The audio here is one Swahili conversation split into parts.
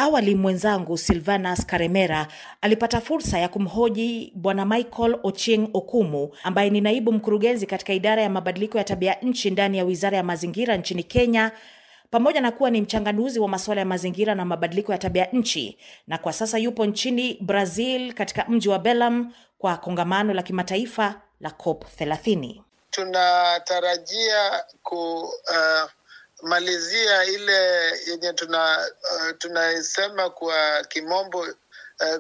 awali mwenzangu Silvanus Karemera alipata fursa ya kumhoji Bwana Michael Ochieng Okumu ambaye ni naibu mkurugenzi katika idara ya mabadiliko ya tabia nchi ndani ya Wizara ya Mazingira nchini Kenya, pamoja na kuwa ni mchanganuzi wa masuala ya mazingira na mabadiliko ya tabia nchi, na kwa sasa yupo nchini Brazil katika mji wa Belém kwa kongamano la kimataifa la COP30. Tunatarajia malizia ile yenye tunaisema kwa kimombo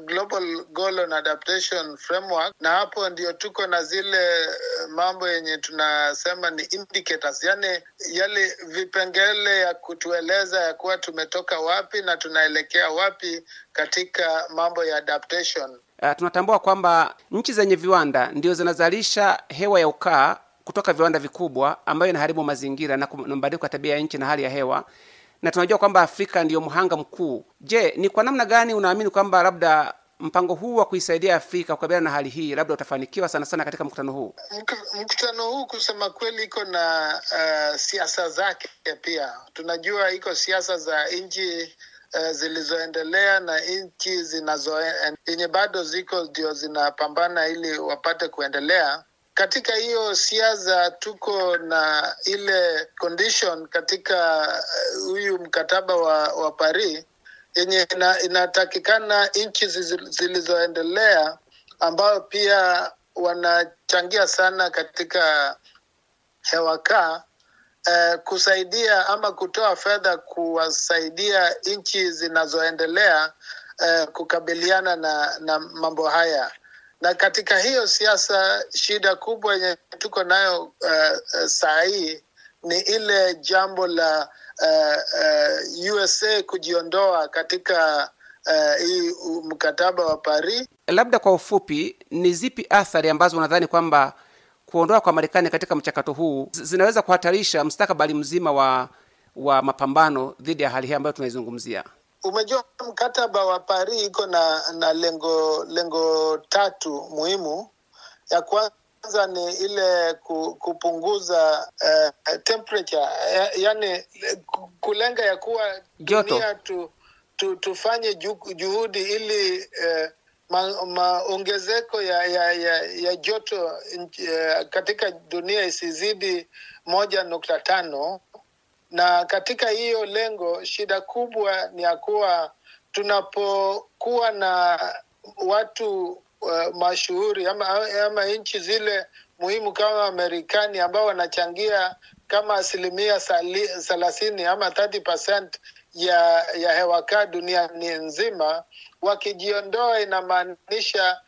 Global Goal and Adaptation Framework, na hapo ndio tuko na zile mambo yenye tunasema ni indicators, yani yale vipengele ya kutueleza ya kuwa tumetoka wapi na tunaelekea wapi katika mambo ya adaptation. Tunatambua kwamba nchi zenye viwanda ndio zinazalisha hewa ya ukaa kutoka viwanda vikubwa ambayo inaharibu mazingira na mabadiliko ya tabia ya nchi na hali ya hewa, na tunajua kwamba Afrika ndiyo mhanga mkuu. Je, ni kwa namna gani unaamini kwamba labda mpango huu wa kuisaidia Afrika kukabiliana na hali hii labda utafanikiwa sana katika mkutano huu? Mkutano huu kusema kweli iko na siasa zake pia. Tunajua iko siasa za nchi zilizoendelea na nchi yenye bado ziko ndio zinapambana ili wapate kuendelea. Katika hiyo siasa tuko na ile condition katika huyu mkataba wa Paris yenye inatakikana nchi zilizoendelea ambao pia wanachangia sana katika hewa kaa kusaidia ama kutoa fedha kuwasaidia nchi zinazoendelea kukabiliana na mambo haya. Na katika hiyo siasa shida kubwa yenye tuko nayo saa hii ni ile jambo la USA kujiondoa katika hii mkataba wa Paris. Labda kwa ufupi, ni zipi athari ambazo unadhani kwamba kuondoa kwa Marekani katika mchakato huu zinaweza kuhatarisha mustakabali mzima wa mapambano dhidi ya hali hii ambayo tunaizungumzia? Umejua mkataba wa Paris iko na lengo tatu muhimu. Ya kwanza ni ile kupunguza temperature, yani kulenga ya kuwa dunia tufanye juhudi ili maongezeko ya joto katika dunia isizidi 1.5. Na katika hiyo lengo shida kubwa ni ya kuwa tunapokuwa na watu mashuhuri ama nchi zile muhimu kama Marekani ambao wanachangia kama 30% ama 30% ya hewa kaa duniani nzima, wakijiondoa inamaanisha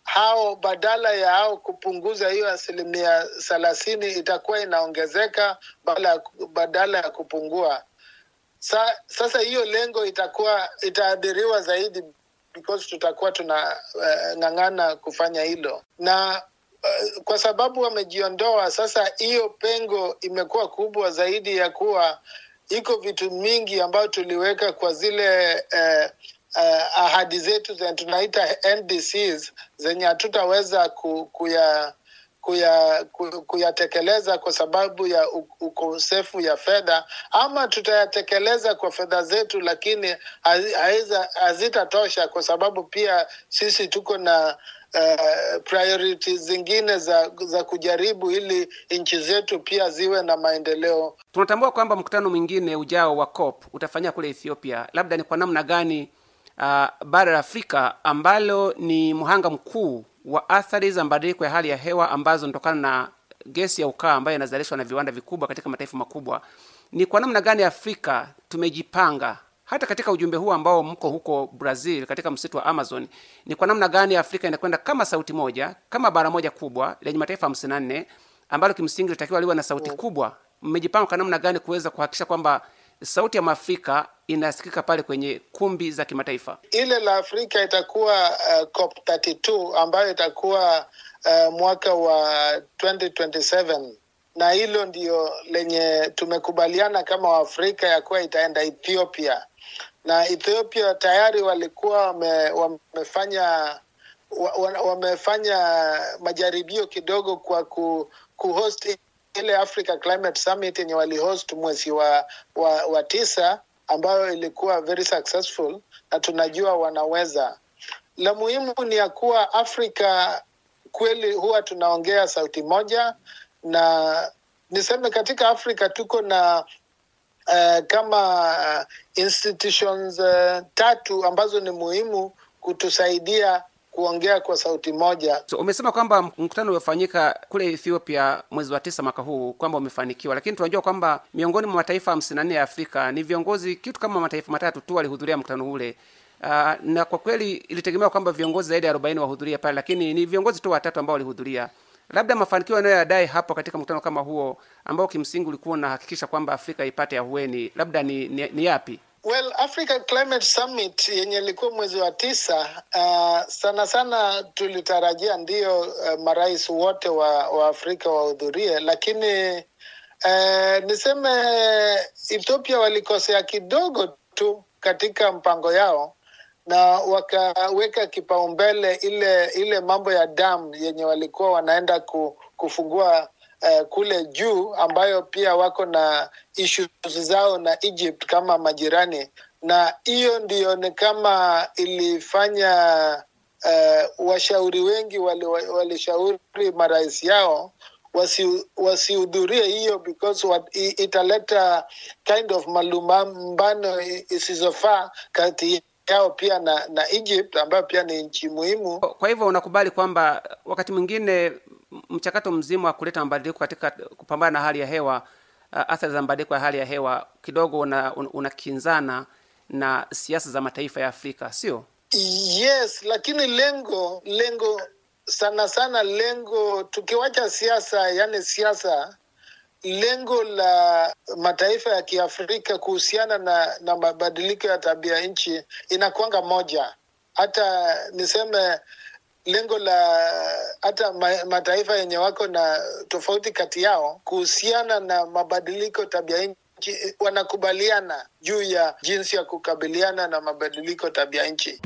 hao badala ya hao kupunguza hiyo 30% itakuwa inaongezeka badala ya kupungua. Sasa hiyo lengo itaadhiriwa zaidi because tutakuwa tunang'ang'ana kufanya hilo. Na kwa sababu wamejiondoa, sasa hiyo pengo imekuwa kubwa zaidi ya kuwa iko vitu mingi ambayo tuliweka kwa zile ahadi zetu zenye tunaita NDCs zenye hatutaweza kuyatekeleza kwa sababu ya ukosefu ya fedha, ama tutayatekeleza kwa fedha zetu lakini hazitatosha kwa sababu pia sisi tuko na priorities zingine za kujaribu ili nchi zetu pia ziwe na maendeleo. Tunatambua kwamba mkutano mwingine ujao wa COP utafanyika kule Ethiopia. Labda ni kwa namna gani bara la Afrika ambalo ni mhanga mkuu wa athari za mabadiliko ya hali ya hewa ambazo zinatokana na gesi ya ukaa ambayo inazalishwa na viwanda vikubwa katika mataifa makubwa, ni kwa namna gani Afrika tumejipanga hata katika ujumbe huu ambao mko huko Brazil katika msitu wa Amazon? Ni kwa namna gani Afrika inakwenda kama sauti moja, kama bara moja kubwa lenye mataifa 54 ambalo kimsingi litakiwa liwe na sauti kubwa? Mmejipanga kwa namna gani kuweza kuhakikisha kwamba sauti ya Afrika inasikika pale kwenye kumbi za kimataifa? Ile la Afrika itakuwa COP32 ambayo itakuwa mwaka wa 2027, na hilo ndio lenye tumekubaliana kama Waafrika ya kuwa itaenda Ethiopia. Na Ethiopia tayari walikuwa wamefanya majaribio kidogo kwa kuhost ile Africa Climate Summit yenye walihost mwezi wa 9, ambayo ilikuwa very successful na tunajua wanaweza. La muhimu ni ya kuwa Afrika kweli huwa tunaongea sauti moja, na niseme katika Afrika tuko na kama institutions 3 ambazo ni muhimu kutusaidia kuongea kwa sauti moja. So, umesema kwamba mkutano uliofanyika kule Ethiopia mwezi wa 9 mwaka huu kwamba umefanikiwa, lakini tunajua kwamba miongoni mwa mataifa 54 ya Afrika ni viongozi kitu kama mataifa 3 tu walihudhuria mkutano ule. Na kwa kweli ilitegemewa kwamba viongozi zaidi ya 40 wahudhuria pale, lakini ni viongozi tu 3 ambao walihudhuria. Labda mafanikio yanayoyadai hapo katika mkutano kama huo ambao kimsingi ulikuwa unahakikisha kwamba Afrika ipate ahueni, labda ni yapi? Well, Africa Climate Summit yenye ilikuwa mwezi wa 9, sana sana tulitarajia ndio marais wote wa Afrika wahudhurie, lakini niseme Ethiopia walikosea kidogo tu katika mpango yao, na wakaweka kipaumbele ile mambo ya dam yenye walikuwa wanaenda kufungua kule juu, ambayo pia wako na issues zao na Egypt kama majirani, na hiyo ndio ni kama ilifanya washauri wengi walishauri marais yao wasihudhurie hiyo, because italeta kind of malumbano isizofaa kati yao pia na Egypt ambayo pia ni nchi muhimu. Kwa hivyo unakubali kwamba wakati mwingine mchakato mzima wa kuleta mabadiliko katika kupambana na hali ya hewa, athari za mabadiliko ya hali ya hewa kidogo unakinzana na siasa za mataifa ya Afrika, sio? Yes, lakini lengo sana tukiwacha siasa, yani siasa, lengo la mataifa ya Kiafrika kuhusiana na mabadiliko ya tabia nchi inakuanga moja. Hata niseme lengo la hata mataifa yenye wako na tofauti kati yao kuhusiana na mabadiliko tabia nchi, wanakubaliana juu ya jinsi ya kukabiliana na mabadiliko tabia nchi.